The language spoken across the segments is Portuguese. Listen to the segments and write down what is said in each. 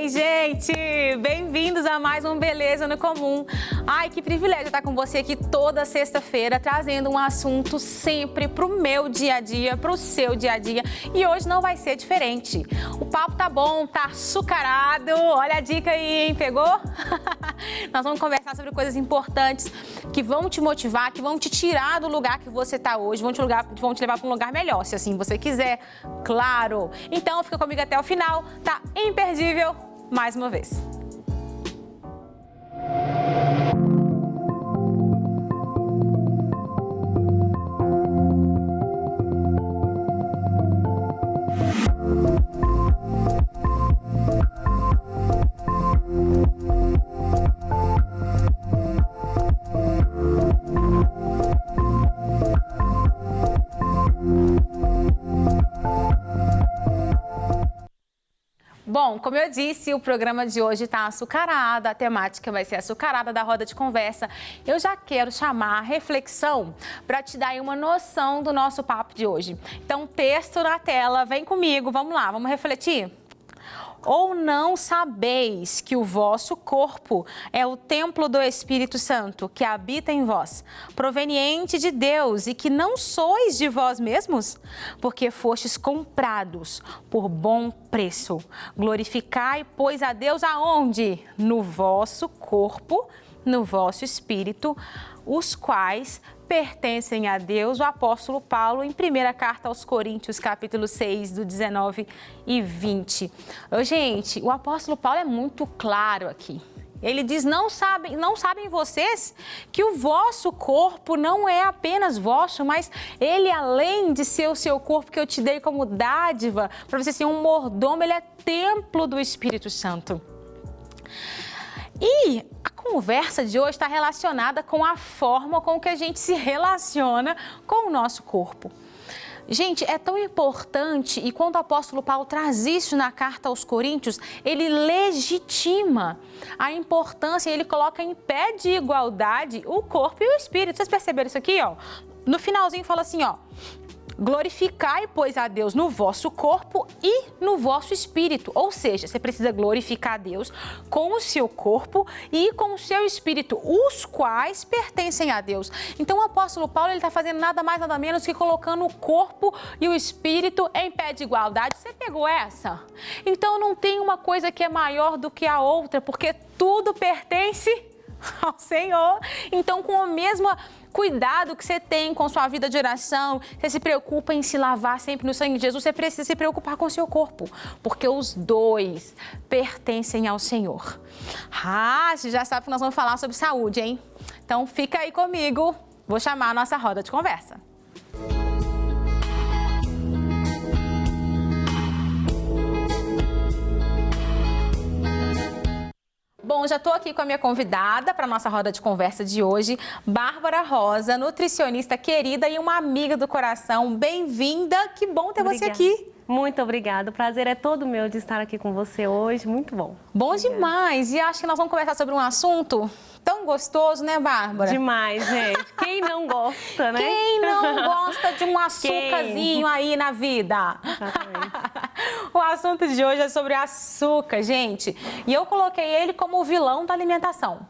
Oi, gente! Bem-vindos a mais um Beleza no Comum. Ai, que privilégio estar com você aqui toda sexta-feira, trazendo um assunto sempre pro meu dia a dia, pro seu dia a dia. E hoje não vai ser diferente. O papo tá bom, tá açucarado. Olha a dica aí, hein? Pegou? Nós vamos conversar sobre coisas importantes que vão te motivar, que vão te tirar do lugar que você tá hoje, vão te levar para um lugar melhor, se assim você quiser, claro. Então, fica comigo até o final, tá imperdível mais uma vez. Bom, como eu disse, o programa de hoje está açucarado, a temática vai ser açucarada da roda de conversa. Eu já quero chamar a reflexão para te dar aí uma noção do nosso papo de hoje. Então, texto na tela, vem comigo, vamos lá, vamos refletir? Ou não sabeis que o vosso corpo é o templo do Espírito Santo, que habita em vós, proveniente de Deus, e que não sois de vós mesmos? Porque fostes comprados por bom preço. Glorificai, pois, a Deus aonde? No vosso corpo, no vosso espírito, os quais pertencem a Deus. O apóstolo Paulo, em primeira carta aos Coríntios, capítulo 6, do 19 e 20. Gente, o apóstolo Paulo é muito claro aqui. Ele diz, não sabem vocês que o vosso corpo não é apenas vosso, mas ele, além de ser o seu corpo que eu te dei como dádiva, para você ser um mordomo, ele é templo do Espírito Santo. E a conversa de hoje está relacionada com a forma com que a gente se relaciona com o nosso corpo. Gente, é tão importante, e quando o apóstolo Paulo traz isso na carta aos Coríntios, ele legitima a importância, ele coloca em pé de igualdade o corpo e o espírito. Vocês perceberam isso aqui, ó? No finalzinho fala assim, ó. Glorificai, pois, a Deus no vosso corpo e no vosso espírito. Ou seja, você precisa glorificar a Deus com o seu corpo e com o seu espírito, os quais pertencem a Deus. Então, o apóstolo Paulo está fazendo nada mais, nada menos que colocando o corpo e o espírito em pé de igualdade. Você pegou essa? Então, não tem uma coisa que é maior do que a outra, porque tudo pertence ao Senhor. Então, com o mesmo cuidado que você tem com sua vida de oração, você se preocupa em se lavar sempre no sangue de Jesus, você precisa se preocupar com o seu corpo, porque os dois pertencem ao Senhor. Você já sabe que nós vamos falar sobre saúde, hein? Então, fica aí comigo, vou chamar a nossa roda de conversa. Bom, já estou aqui com a minha convidada para a nossa roda de conversa de hoje, Bárbara Rosa, nutricionista querida e uma amiga do coração. Bem-vinda, que bom ter você aqui. Muito obrigada, o prazer é todo meu de estar aqui com você hoje, muito bom. Bom demais, e acho que nós vamos conversar sobre um assunto tão gostoso, né, Bárbara? Demais, gente. Quem não gosta, né? Quem não gosta de um açúcarzinho aí na vida? Exatamente. O assunto de hoje é sobre açúcar, gente. E eu coloquei ele como o vilão da alimentação.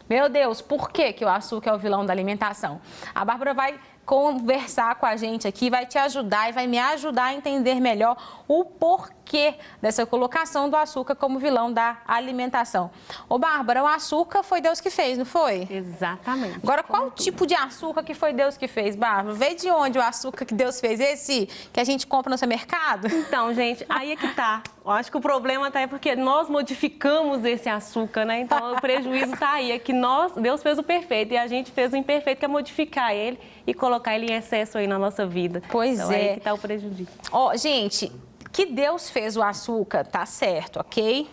Meu Deus, por que o açúcar é o vilão da alimentação? A Bárbara vai conversar com a gente aqui, vai te ajudar e vai me ajudar a entender melhor o porquê dessa colocação do açúcar como vilão da alimentação. Ô, Bárbara, o açúcar foi Deus que fez, não foi? Exatamente. Agora, qual o tipo de açúcar que foi Deus que fez, Bárbara? Veio de onde o açúcar que Deus fez? Esse que a gente compra no supermercado? Então, gente, aí é que tá. Eu acho que o problema tá aí porque nós modificamos esse açúcar, né? Então, o prejuízo tá aí, é que Deus fez o perfeito e a gente fez o imperfeito, que é modificar ele e colocar ele em excesso aí na nossa vida. Pois então, é. Aí que tá o prejuízo. Ó, gente, que Deus fez o açúcar, tá certo, ok?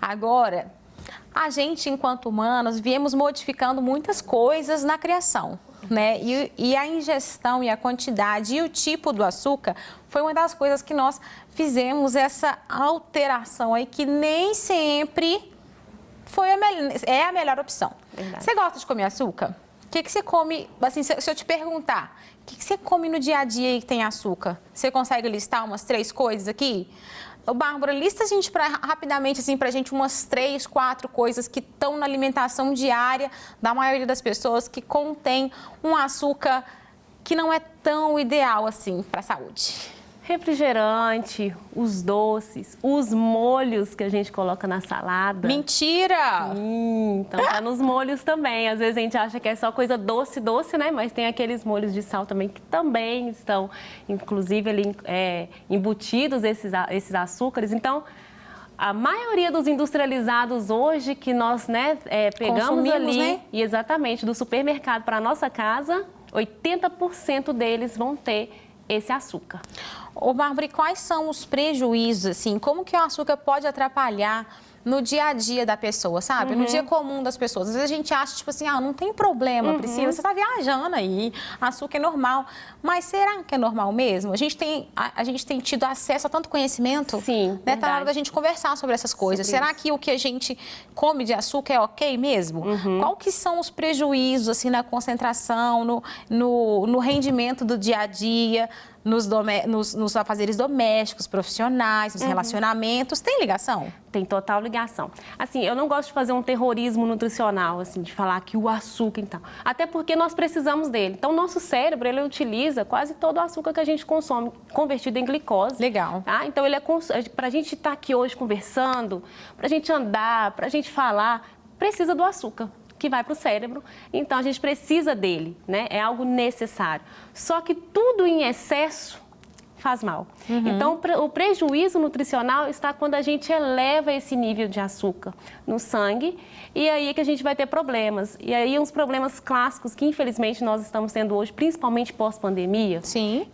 Agora, a gente, enquanto humanos, viemos modificando muitas coisas na criação, né? E a ingestão e a quantidade e o tipo do açúcar foi uma das coisas que nós fizemos essa alteração aí, que nem sempre é a melhor opção. Verdade. Você gosta de comer açúcar? O que você come, assim, se eu te perguntar, o que você come no dia a dia aí que tem açúcar? Você consegue listar umas 3 coisas aqui? Ô, Bárbara, lista rapidamente, assim, pra gente umas 3, 4 coisas que estão na alimentação diária da maioria das pessoas que contém um açúcar que não é tão ideal, assim, para a saúde. Refrigerante, os doces, os molhos que a gente coloca na salada. Mentira! Então tá nos molhos também. Às vezes a gente acha que é só coisa doce, né? Mas tem aqueles molhos de sal também que também estão, inclusive, ali, embutidos esses açúcares. Então, a maioria dos industrializados hoje que nós, né, pegamos consumimos, ali, né? E exatamente, do supermercado para a nossa casa, 80% deles vão ter esse açúcar. Ô, Bárbara, e quais são os prejuízos, assim? Como que o açúcar pode atrapalhar no dia a dia da pessoa, sabe? No dia comum das pessoas. Às vezes a gente acha, tipo assim, não tem problema, Priscila, você está viajando aí, açúcar é normal. Mas será que é normal mesmo? A gente tem tido acesso a tanto conhecimento. Sim, né? Tá na hora da gente conversar sobre essas coisas. Será que o que a gente come de açúcar é ok mesmo? Qual que são os prejuízos, assim, na concentração, no rendimento do dia a dia, nos afazeres domésticos, profissionais, nos relacionamentos? Tem ligação? Tem total ligação. Assim, eu não gosto de fazer um terrorismo nutricional, assim, de falar que o açúcar, então. Até porque nós precisamos dele. Então, o nosso cérebro, ele utiliza quase todo o açúcar que a gente consome, convertido em glicose. Legal. Tá? Então, para a gente estar aqui hoje conversando, para a gente andar, para a gente falar, precisa do açúcar que vai para o cérebro, então a gente precisa dele, né? É algo necessário. Só que tudo em excesso faz mal. Então, o prejuízo nutricional está quando a gente eleva esse nível de açúcar no sangue e aí é que a gente vai ter problemas. E aí, uns problemas clássicos que, infelizmente, nós estamos tendo hoje, principalmente pós-pandemia,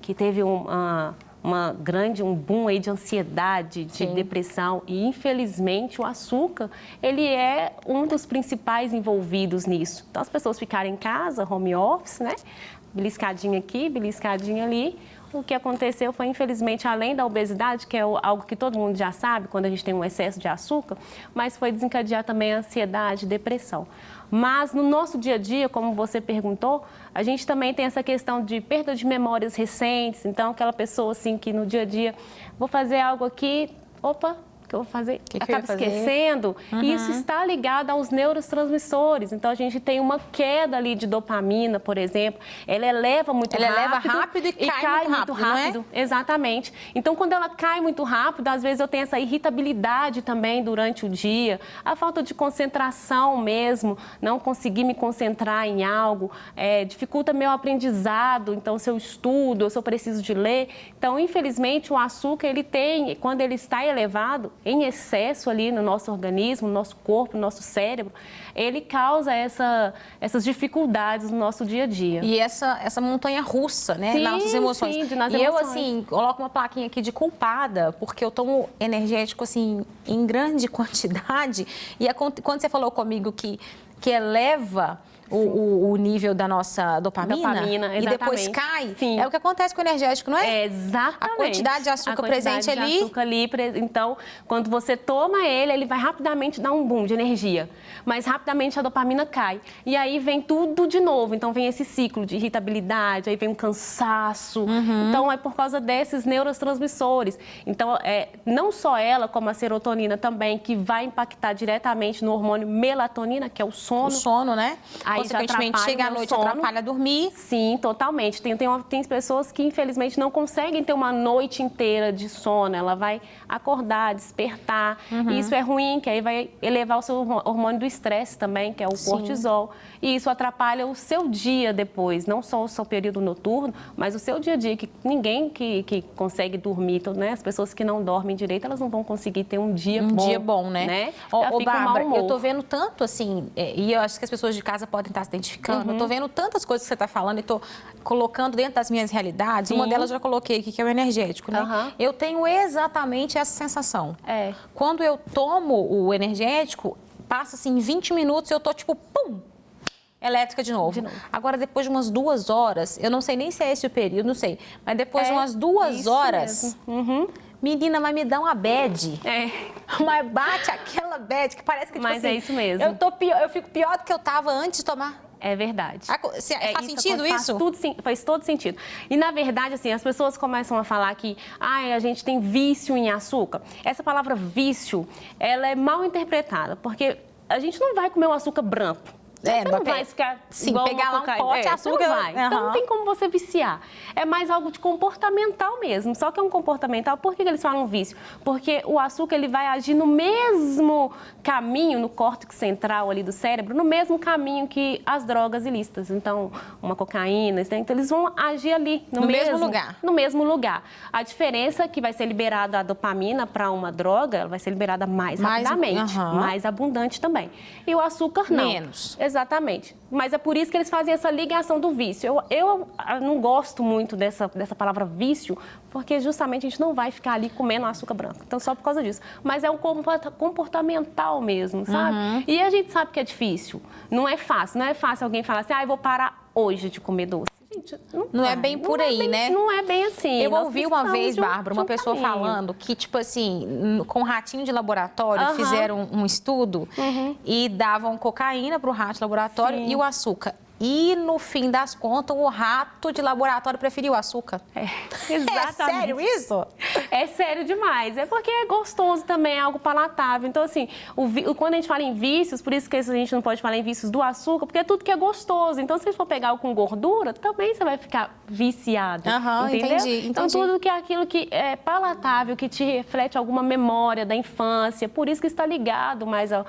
que teve um boom aí de ansiedade, de depressão e, infelizmente, o açúcar, ele é um dos principais envolvidos nisso. Então, as pessoas ficarem em casa, home office, né? Beliscadinha aqui, beliscadinha ali. O que aconteceu foi, infelizmente, além da obesidade, que é algo que todo mundo já sabe, quando a gente tem um excesso de açúcar, mas foi desencadear também a ansiedade, depressão. Mas no nosso dia a dia, como você perguntou, a gente também tem essa questão de perda de memórias recentes. Então, aquela pessoa assim que no dia a dia, vou fazer algo aqui, opa, que eu vou fazer, acaba esquecendo. E isso está ligado aos neurotransmissores. Então, a gente tem uma queda ali de dopamina, por exemplo. Ela eleva muito rápido. Ela eleva rápido e cai muito rápido. Não é? Exatamente. Então, quando ela cai muito rápido, às vezes eu tenho essa irritabilidade também durante o dia, a falta de concentração mesmo, não conseguir me concentrar em algo, dificulta meu aprendizado, então, se eu estudo, ou se eu preciso de ler. Então, infelizmente, o açúcar, ele tem, quando ele está elevado, em excesso ali no nosso organismo, no nosso corpo, no nosso cérebro, ele causa essas dificuldades no nosso dia a dia. E essa montanha russa, né? Nas nossas emoções. Sim, nas emoções. Eu, assim, coloco uma plaquinha aqui de culpada, porque eu tomo energético, assim, em grande quantidade. E quando você falou comigo que eleva o nível da nossa dopamina e depois cai, é o que acontece com o energético, não é? Exatamente. A quantidade de açúcar presente ali. Então, quando você toma ele vai rapidamente dar um boom de energia, mas rapidamente a dopamina cai. E aí vem tudo de novo, então vem esse ciclo de irritabilidade, aí vem um cansaço. Então, é por causa desses neurotransmissores. Então, não só ela, como a serotonina também, que vai impactar diretamente no hormônio melatonina, que é o sono. O sono, né? Aí consequentemente, chega à noite, atrapalha dormir. Sim, totalmente. Tem pessoas que, infelizmente, não conseguem ter uma noite inteira de sono. Ela vai acordar, despertar. E isso é ruim, que aí vai elevar o seu hormônio do estresse também, que é o cortisol. E isso atrapalha o seu dia depois, não só o seu período noturno, mas o seu dia a dia, que ninguém que consegue dormir, né? As pessoas que não dormem direito, elas não vão conseguir ter um dia bom. Um dia bom, né? Ô, Bárbara, eu tô vendo tanto, assim, e eu acho que as pessoas de casa podem estar se identificando, eu tô vendo tantas coisas que você tá falando e tô colocando dentro das minhas realidades. Uma delas eu já coloquei aqui, que é o energético, né? Eu tenho exatamente essa sensação. Quando eu tomo o energético, passa, assim, 20 minutos e eu tô, tipo, pum! Elétrica de novo. Agora, depois de umas 2 horas, eu não sei nem se é esse o período, não sei, mas depois de umas 2 horas, menina, mas me dá uma bad. Mas bate aquela bad que parece que, tipo mas assim, é isso mesmo. Eu fico pior do que eu tava antes de tomar. É verdade. Faz sentido isso? Faz todo sentido. E, na verdade, assim, as pessoas começam a falar que a gente tem vício em açúcar. Essa palavra vício, ela é mal interpretada, porque a gente não vai comer um açúcar branco. Você não vai ficar igual pegar lá um pote de açúcar. Não vai. Então, não tem como você viciar. É mais algo de comportamental mesmo. Só que é um comportamental. Por que eles falam vício? Porque o açúcar ele vai agir no mesmo caminho, no córtex central ali do cérebro, no mesmo caminho que as drogas ilícitas. Então, uma cocaína, então eles vão agir ali, no mesmo lugar. No mesmo lugar. A diferença é que vai ser liberada a dopamina para uma droga, ela vai ser liberada mais rapidamente, mais abundante também. E o açúcar não. Menos. Exatamente. Mas é por isso que eles fazem essa ligação do vício. Eu não gosto muito dessa palavra vício, porque justamente a gente não vai ficar ali comendo açúcar branco. Então, só por causa disso. Mas é um comportamental mesmo, sabe? E a gente sabe que é difícil. Não é fácil. Não é fácil alguém falar assim, eu vou parar hoje de comer doce. Gente, não é bem por aí, né? Não é bem assim. Eu ouvi uma vez, Bárbara, uma pessoa falando que, tipo assim, com ratinho de laboratório, fizeram um estudo e davam cocaína para o rato de laboratório e o açúcar. E, no fim das contas, o rato de laboratório preferiu o açúcar. Exatamente. É sério isso? É sério demais. É porque é gostoso também, é algo palatável. Então, assim, quando a gente fala em vícios, por isso que a gente não pode falar em vícios do açúcar, porque é tudo que é gostoso. Então, se você for pegar algo com gordura, também você vai ficar viciado. Entendeu? Entendi. Então, tudo que é aquilo que é palatável, que te reflete alguma memória da infância, por isso que está ligado mais ao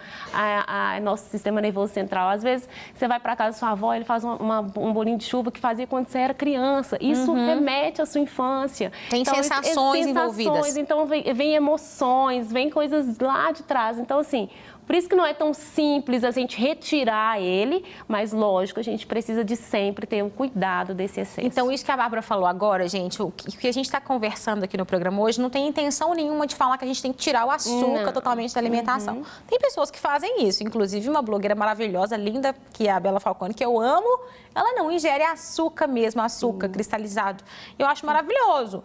nosso sistema nervoso central. Às vezes, você vai para casa da sua avó, ele faz um bolinho de chuva que fazia quando você era criança. Isso remete à sua infância. Tem então, sensações envolvidas. Então, vem emoções, vem coisas lá de trás. Então, assim, por isso que não é tão simples a gente retirar ele, mas, lógico, a gente precisa de sempre ter um cuidado desse excesso. Então, isso que a Bárbara falou agora, gente, o que a gente está conversando aqui no programa hoje não tem intenção nenhuma de falar que a gente tem que tirar o açúcar totalmente da alimentação. Tem pessoas que fazem isso, inclusive uma blogueira maravilhosa, linda, que é a Bela Falcone, que eu amo, ela não ingere açúcar mesmo, açúcar cristalizado. Eu acho maravilhoso.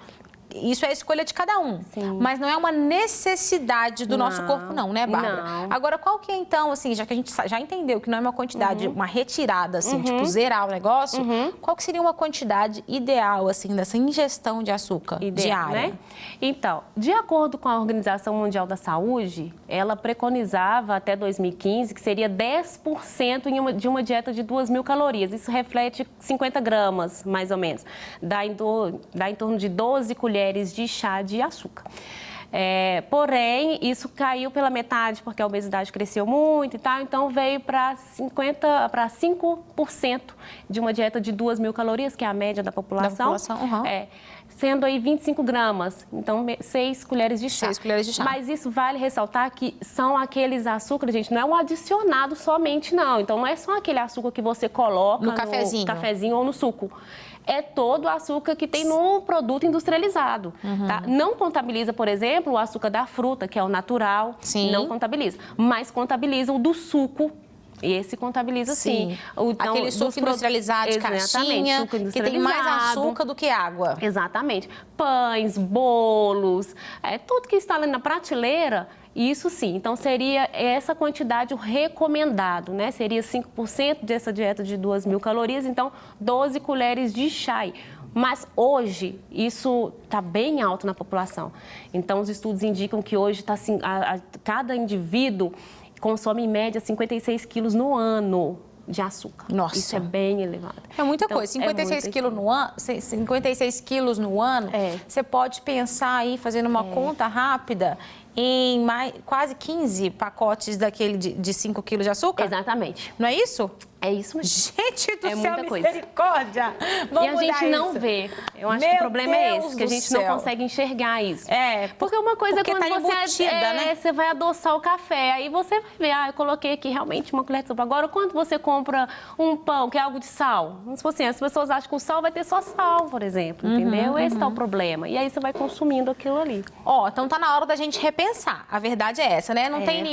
Isso é a escolha de cada um, mas não é uma necessidade do nosso corpo não, né, Bárbara? Não. Agora, qual que é então, assim, já que a gente já entendeu que não é uma quantidade, uma retirada, assim, tipo zerar o negócio, qual que seria uma quantidade ideal, assim, dessa ingestão de açúcar diária? Né? Então, de acordo com a Organização Mundial da Saúde, ela preconizava até 2015 que seria 10% de uma dieta de 2.000 calorias. Isso reflete 50 gramas, mais ou menos. Dá em torno de 12 colheres de chá de açúcar. Porém, isso caiu pela metade porque a obesidade cresceu muito e tal, então veio para 5% de uma dieta de 2.000 calorias, que é a média da população. Sendo aí 25 gramas, então 6 colheres de chá. 6 colheres de chá. Mas isso vale ressaltar que são aqueles açúcares, gente, não é um adicionado somente, não. Então, não é só aquele açúcar que você coloca no cafezinho ou no suco. É todo o açúcar que tem no produto industrializado. Tá? Não contabiliza, por exemplo, o açúcar da fruta, que é o natural. Não contabiliza. Mas contabiliza o do suco. E esse contabiliza sim. Aquele suco industrializado de caixinha, que tem mais açúcar do que água. Exatamente. Pães, bolos, tudo que está ali na prateleira, isso sim. Então, seria essa quantidade o recomendado, né? Seria 5% dessa dieta de 2.000 calorias, então 12 colheres de chá. Mas hoje, isso está bem alto na população. Então, os estudos indicam que hoje está assim, cada indivíduo consome em média 56 quilos no ano de açúcar. Nossa. Isso é bem elevado. É muita coisa. 56 quilos no ano, 56 quilos no ano, você pode pensar aí, fazendo uma conta rápida, em quase 15 pacotes daquele de 5 quilos de açúcar? Exatamente. Não é isso? É isso mesmo. Gente do céu, muita coisa. Misericórdia! E a gente não vê. Eu acho que o problema é esse, que a gente não consegue enxergar isso. Porque uma coisa é quando você vai adoçar o café, aí você vai ver, eu coloquei aqui realmente uma colher de sopa. Agora, quando você compra um pão, que é algo de sal, tipo assim, as pessoas acham que o sal vai ter só sal, por exemplo, entendeu? Esse é o problema. E aí você vai consumindo aquilo ali. Então tá na hora da gente repensar. A verdade é essa, né? Não tem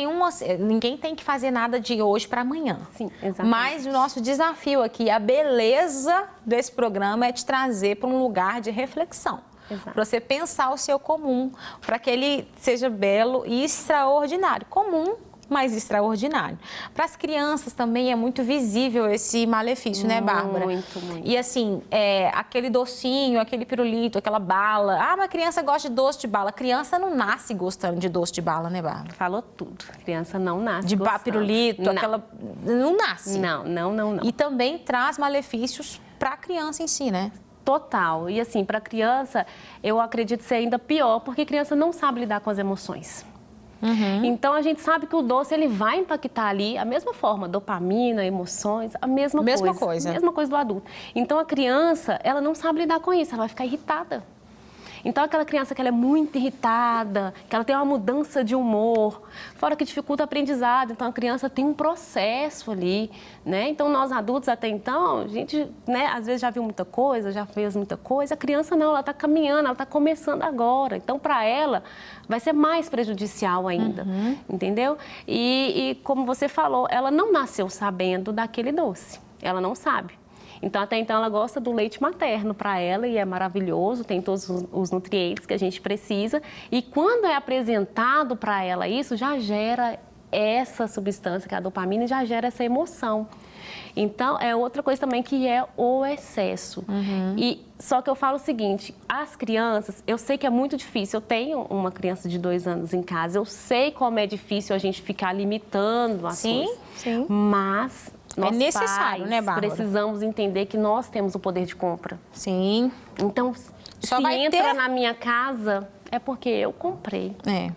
ninguém tem que fazer nada de hoje para amanhã. Sim, exatamente. Mas o nosso desafio aqui, a beleza desse programa é te trazer para um lugar de reflexão. Para você pensar o seu comum, para que ele seja belo e extraordinário. Comum mas extraordinário. Para as crianças também é muito visível esse malefício, né, Bárbara? Muito, muito. E assim, aquele docinho, aquele pirulito, aquela bala. Ah, mas a criança gosta de doce de bala. A criança não nasce gostando de doce de bala, né, Bárbara? Falou tudo. A criança não nasce De gostando. pirulito, Não. aquela... Não nasce. Não. E também traz malefícios para a criança em si, né? Total. E assim, para a criança, eu acredito ser ainda pior, porque a criança não sabe lidar com as emoções. Então, a gente sabe que o doce, ele vai impactar ali a mesma forma, dopamina, emoções, a mesma coisa. Mesma coisa do adulto. Então, a criança, ela não sabe lidar com isso, ela vai ficar irritada. Então, aquela criança que ela é muito irritada, que ela tem uma mudança de humor, fora que dificulta o aprendizado. Então, a criança tem um processo ali, né? Então, nós adultos até então, a gente, né, às vezes já viu muita coisa, já fez muita coisa. A criança não, ela está caminhando, ela está começando agora. Então, para ela, vai ser mais prejudicial ainda, entendeu? E como você falou, ela não nasceu sabendo daquele doce, ela não sabe. Então, até então, ela gosta do leite materno para ela e é maravilhoso, tem todos os nutrientes que a gente precisa. E quando é apresentado para ela isso, já gera essa substância, que é a dopamina, e já gera essa emoção. Então, é outra coisa também que é o excesso. E só que eu falo o seguinte, as crianças, eu sei que é muito difícil, eu tenho uma criança de 2 anos em casa, eu sei como é difícil a gente ficar limitando as coisas. Sim. Mas... nós, é necessário, pais, né, Bárbara? precisamos entender que nós temos o poder de compra. Sim. Então, Só se vai entra ter... na minha casa, é porque eu comprei. Né?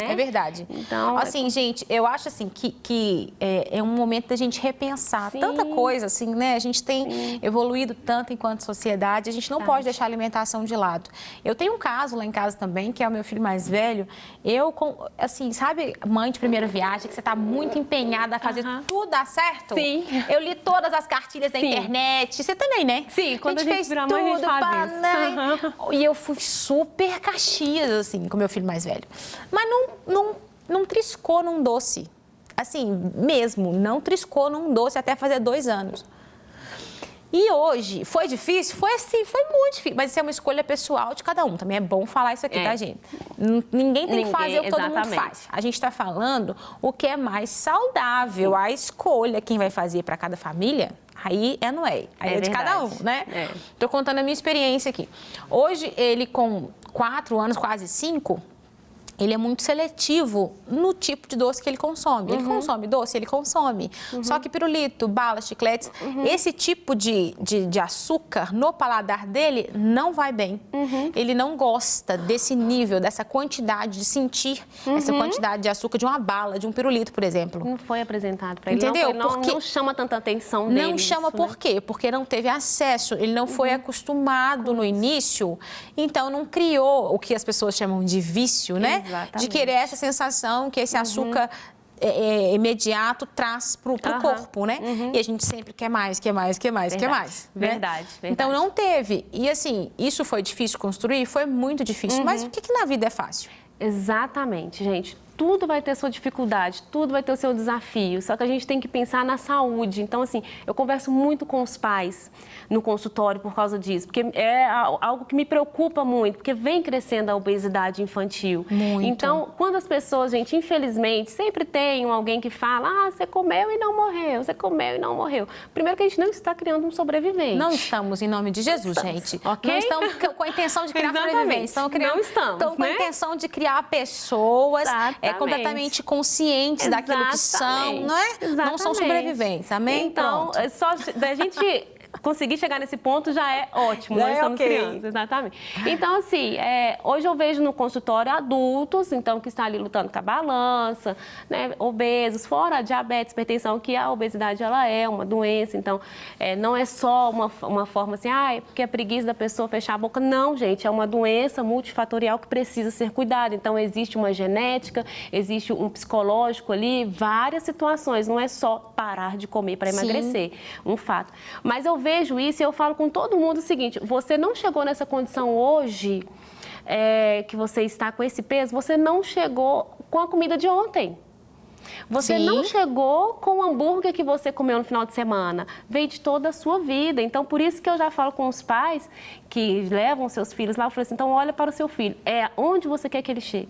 É verdade. Então, assim, gente, eu acho assim que é um momento da gente repensar tanta coisa, assim, né? A gente tem evoluído tanto enquanto sociedade, a gente não pode deixar a alimentação de lado. Eu tenho um caso lá em casa também, que é o meu filho mais velho. Assim, sabe, mãe de primeira viagem, que você tá muito empenhada a fazer tudo dar certo? Sim. Eu li todas as cartilhas da internet. Você também, né? Sim, quando a gente fez vira tudo, mãe, a gente faz isso. E eu fui super caxias, assim, com meu filho mais velho. Mas não triscou num doce. Assim, mesmo, não triscou num doce até fazer 2 anos. E hoje, foi difícil? Foi assim, foi muito difícil. Mas isso é uma escolha pessoal de cada um. Também é bom falar isso aqui, tá, gente? Ninguém tem que fazer o que todo mundo faz. A gente está falando o que é mais saudável. A escolha, quem vai fazer para cada família, aí não é. Aí é de cada um, né? Tô contando a minha experiência aqui. Hoje, ele com 4 anos, quase 5... ele é muito seletivo no tipo de doce que ele consome. Ele consome doce? Ele consome. Só que pirulito, bala, chicletes, esse tipo de açúcar no paladar dele não vai bem. Ele não gosta desse nível, dessa quantidade, de sentir essa quantidade de açúcar de uma bala, de um pirulito, por exemplo. Não foi apresentado para ele. Entendeu? Não chama tanta atenção dele. Não chama por quê? Porque não teve acesso, ele não foi acostumado no início, então não criou o que as pessoas chamam de vício, né? Exatamente. De querer essa sensação que esse açúcar imediato traz pro corpo, né? E a gente sempre quer mais, quer mais, quer mais, quer mais. Né? Verdade. Então não teve. E assim, isso foi difícil construir? Foi muito difícil. Mas o que na vida é fácil? Exatamente, gente. Tudo vai ter sua dificuldade, tudo vai ter o seu desafio, só que a gente tem que pensar na saúde. Então, assim, eu converso muito com os pais no consultório por causa disso, porque é algo que me preocupa muito, porque vem crescendo a obesidade infantil. Muito. Então, quando as pessoas, gente, infelizmente, sempre tem alguém que fala, você comeu e não morreu, você comeu e não morreu. Primeiro que a gente não está criando um sobrevivente. Não estamos, em nome de Jesus, gente. Ok? Não estamos com a intenção de criar sobreviventes. Não estamos, Estamos com a intenção de criar pessoas completamente conscientes daquilo que são, não é? Não são sobreviventes, amém? Então, só da gente conseguir chegar nesse ponto já é ótimo, nós estamos crianças, exatamente. Então, assim, hoje eu vejo no consultório adultos, então, que estão ali lutando com a balança, né, obesos, fora a diabetes, hipertensão, que a obesidade, ela é uma doença, então, não é só uma forma assim, porque é preguiça da pessoa fechar a boca. Não, gente, é uma doença multifatorial que precisa ser cuidada. Então, existe uma genética, existe um psicológico ali, várias situações, não é só parar de comer para emagrecer, um fato. Mas eu vejo isso e eu falo com todo mundo o seguinte, você não chegou nessa condição hoje, que você está com esse peso, você não chegou com a comida de ontem. Você não chegou com o hambúrguer que você comeu no final de semana, veio de toda a sua vida. Então, por isso que eu já falo com os pais que levam seus filhos lá, eu falo assim, então olha para o seu filho, onde você quer que ele chegue?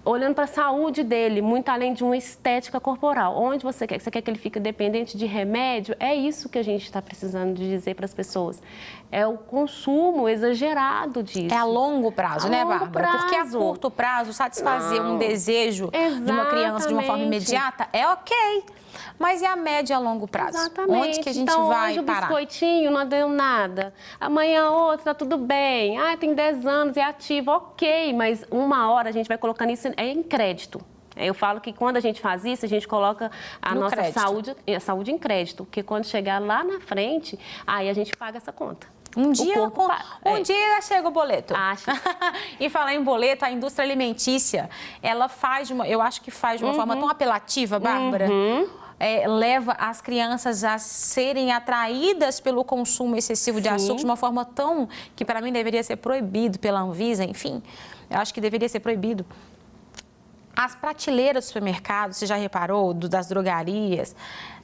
olhando para a saúde dele, muito além de uma estética corporal. Onde você quer? Você quer que ele fique dependente de remédio? É isso que a gente está precisando de dizer para as pessoas. É o consumo exagerado disso. É a longo prazo, né, Bárbara? Porque a curto prazo, satisfazer um desejo de uma criança de uma forma imediata é ok. Mas e a média e a longo prazo? Exatamente. Onde que a gente então, vai hoje parar? o biscoitinho não deu nada. Amanhã outra, tá tudo bem. Ah, tem 10 anos, é ativo, ok. Mas uma hora a gente vai colocando isso em crédito. Eu falo que quando a gente faz isso, a gente coloca a nossa saúde em crédito. Porque quando chegar lá na frente, aí a gente paga essa conta. Um dia já chega o boleto. Acho. E falar em boleto, a indústria alimentícia, ela faz eu acho que faz de uma forma tão apelativa, Bárbara. Leva as crianças a serem atraídas pelo consumo excessivo de açúcar de uma forma tão que para mim deveria ser proibido pela Anvisa, enfim. Eu acho que deveria ser proibido. As prateleiras do supermercado, você já reparou, das drogarias,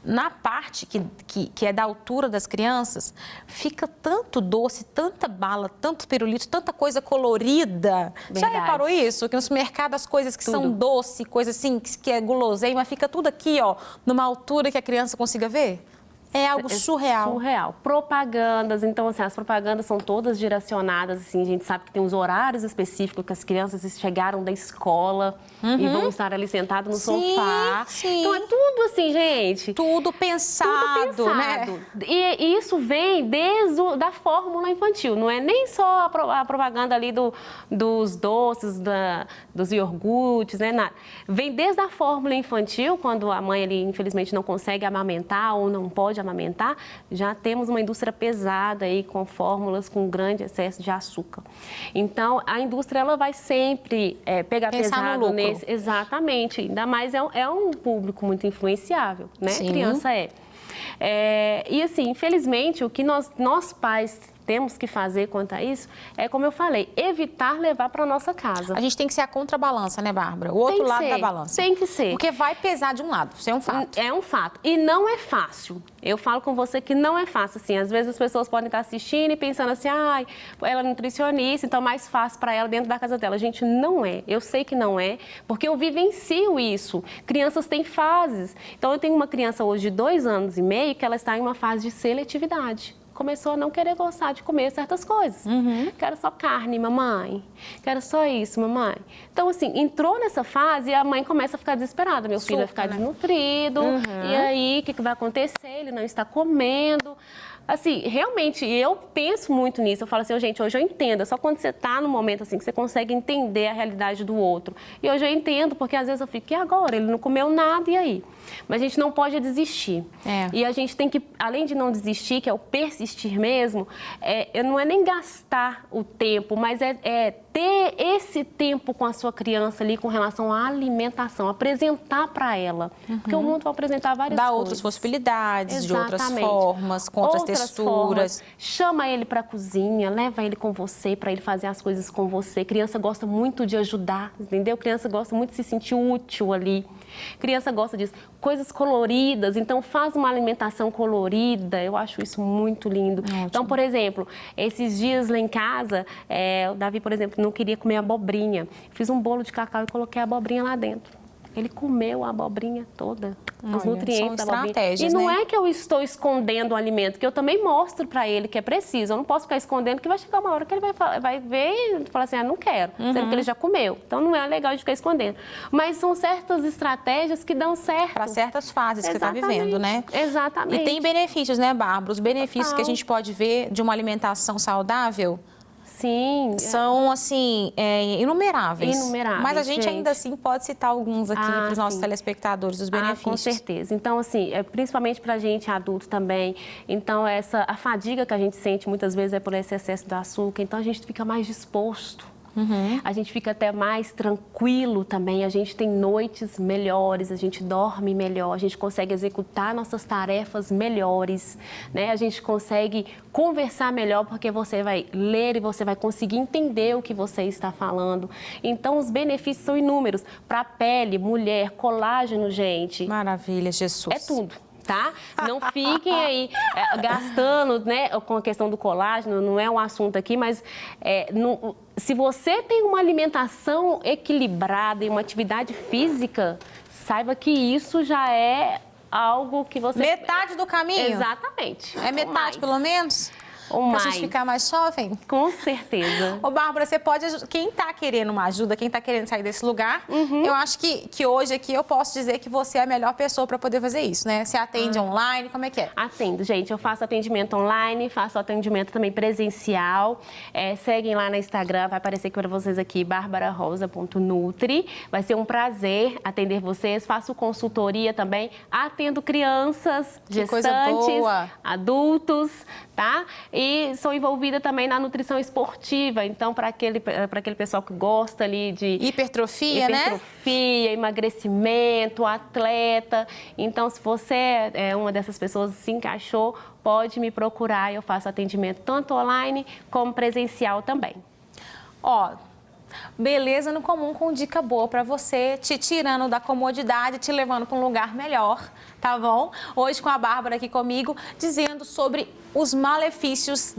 na parte que é da altura das crianças, fica tanto doce, tanta bala, tanto pirulito, tanta coisa colorida. Verdade. Já reparou isso? Que no supermercado as coisas que são doce, coisa assim, que é guloseima, fica tudo aqui, ó, numa altura que a criança consiga ver? É algo surreal. Surreal. Propagandas, então, assim, as propagandas são todas direcionadas, assim, a gente sabe que tem os horários específicos que as crianças chegaram da escola e vão estar ali sentadas no sofá. Sim. Então, é tudo assim, gente. Tudo pensado, né? E isso vem desde da fórmula infantil, não é nem só a propaganda ali dos doces, dos iogurtes, né? Nada. Vem desde a fórmula infantil, quando a mãe ali, infelizmente, não consegue amamentar ou não pode amamentar, já temos uma indústria pesada aí com fórmulas com grande excesso de açúcar. Então, a indústria ela vai sempre pegar pesado nesse. Exatamente. Ainda mais é um público muito influenciável, né? Sim. Criança e assim, infelizmente, o que nós pais temos que fazer quanto a isso é, como eu falei, evitar levar para nossa casa. A gente tem que ser a contrabalança, né, Bárbara? O outro lado da balança. Tem que ser. Porque vai pesar de um lado, isso é um fato. É um fato. E não é fácil. Eu falo com você que não é fácil, assim. Às vezes as pessoas podem estar assistindo e pensando assim, ela é nutricionista, então é mais fácil para ela dentro da casa dela. Gente, não é. Eu sei que não é, porque eu vivencio isso. Crianças têm fases. Então, eu tenho uma criança hoje de 2 anos e meio que ela está em uma fase de seletividade. Começou a não querer gostar de comer certas coisas. Quero só carne, mamãe. Quero só isso, mamãe. Então, assim, entrou nessa fase e a mãe começa a ficar desesperada. Meu filho vai ficar desnutrido. E aí, o que vai acontecer? Ele não está comendo. Assim, realmente, eu penso muito nisso. Eu falo assim, gente, hoje eu entendo. É só quando você está no momento assim que você consegue entender a realidade do outro. E hoje eu entendo, porque às vezes eu fico, e agora? Ele não comeu nada, e aí? Mas a gente não pode desistir. E a gente tem que, além de não desistir, que é o persistir mesmo, não é nem gastar o tempo, mas é ter esse tempo com a sua criança ali com relação à alimentação, apresentar para ela. Porque o mundo vai apresentar várias coisas. Dá outras possibilidades, de outras formas, com outras texturas. Chama ele para a cozinha, leva ele com você, para ele fazer as coisas com você. Criança gosta muito de ajudar, entendeu? Criança gosta muito de se sentir útil ali. Criança gosta disso. Coisas coloridas, então faz uma alimentação colorida, eu acho isso muito lindo. Ótimo. Então, por exemplo, esses dias lá em casa, o Davi, por exemplo, não queria comer abobrinha. Fiz um bolo de cacau e coloquei a abobrinha lá dentro. Ele comeu a abobrinha toda, os nutrientes da abobrinha. E não é que eu estou escondendo o alimento, que eu também mostro para ele que é preciso. Eu não posso ficar escondendo, que vai chegar uma hora que ele vai ver e falar assim, não quero, sendo que ele já comeu. Então, não é legal de ficar escondendo. Mas são certas estratégias que dão certo. Para certas fases que você está vivendo, né? Exatamente. E tem benefícios, né, Bárbara? Os benefícios que a gente pode ver de uma alimentação saudável... Sim. São, assim, inumeráveis. Mas a gente ainda assim pode citar alguns aqui para os nossos telespectadores, os benefícios. Com certeza. Então, assim, principalmente para a gente adulto também. Então, a fadiga que a gente sente muitas vezes é por esse excesso de açúcar. Então, a gente fica mais disposto. A gente fica até mais tranquilo também, a gente tem noites melhores, a gente dorme melhor, a gente consegue executar nossas tarefas melhores, né? A gente consegue conversar melhor porque você vai ler e você vai conseguir entender o que você está falando. Então, os benefícios são inúmeros. Para a pele, mulher, colágeno, gente. Maravilha, Jesus. É tudo. tá? Não fiquem aí gastando, né, com a questão do colágeno, não é um assunto aqui, mas se você tem uma alimentação equilibrada e uma atividade física, saiba que isso já é algo que você... Metade do caminho? Exatamente. É metade, pelo menos? Ou pra mais. gente ficar mais jovem? Com certeza. Ô, Bárbara, você pode... Quem tá querendo uma ajuda, quem tá querendo sair desse lugar, eu acho que hoje aqui eu posso dizer que você é a melhor pessoa para poder fazer isso, né? Você atende online, como é que é? Atendo, gente. Eu faço atendimento online, faço atendimento também presencial. Seguem lá no Instagram, vai aparecer para vocês aqui, barbararosa.nutri. Vai ser um prazer atender vocês. Faço consultoria também. Atendo crianças, gestantes, adultos, tá? E sou envolvida também na nutrição esportiva. Então, para aquele pessoal que gosta ali de... Hipertrofia, né? Emagrecimento, atleta. Então, se você é uma dessas pessoas que se encaixou, pode me procurar. Eu faço atendimento tanto online como presencial também. Ó, beleza no comum com dica boa para você, te tirando da comodidade, te levando para um lugar melhor, tá bom? Hoje com a Bárbara aqui comigo, dizendo sobre os malefícios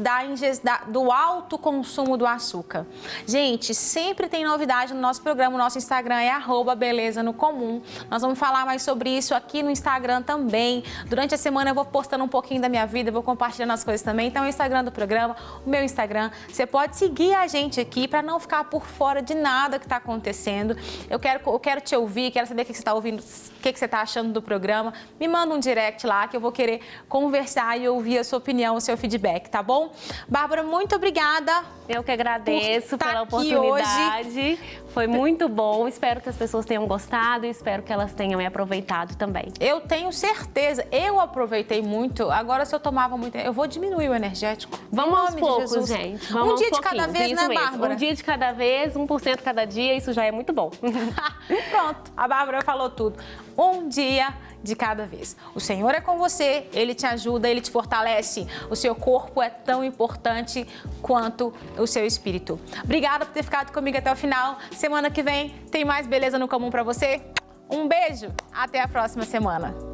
do alto consumo do açúcar. Gente, sempre tem novidade no nosso programa, o nosso Instagram é @belezanocomum. Nós vamos falar mais sobre isso aqui no Instagram também. Durante a semana eu vou postando um pouquinho da minha vida, vou compartilhando as coisas também. Então, o Instagram do programa, o meu Instagram, você pode seguir a gente aqui para não ficar por fora de nada que está acontecendo. Eu quero te ouvir, quero saber o que você está ouvindo, o que você está achando do programa. Me manda um direct lá que eu vou querer conversar e ouvir a sua opinião, o seu feedback, tá bom? Bárbara, muito obrigada. Eu que agradeço pela oportunidade. Hoje. Foi muito bom. Espero que as pessoas tenham gostado e espero que elas tenham me aproveitado também. Eu tenho certeza. Eu aproveitei muito. Agora, se eu tomava muito, eu vou diminuir o energético. Vamos aos poucos, gente. Vamos um dia de cada vez, né, Bárbara? Um dia de cada vez, 1% cada dia, isso já é muito bom. Pronto, a Bárbara falou tudo. Um dia de cada vez. O Senhor é com você, Ele te ajuda, Ele te fortalece. O seu corpo é tão importante quanto o seu espírito. Obrigada por ter ficado comigo até o final. Semana que vem tem mais Beleza no Comum pra você. Um beijo, até a próxima semana.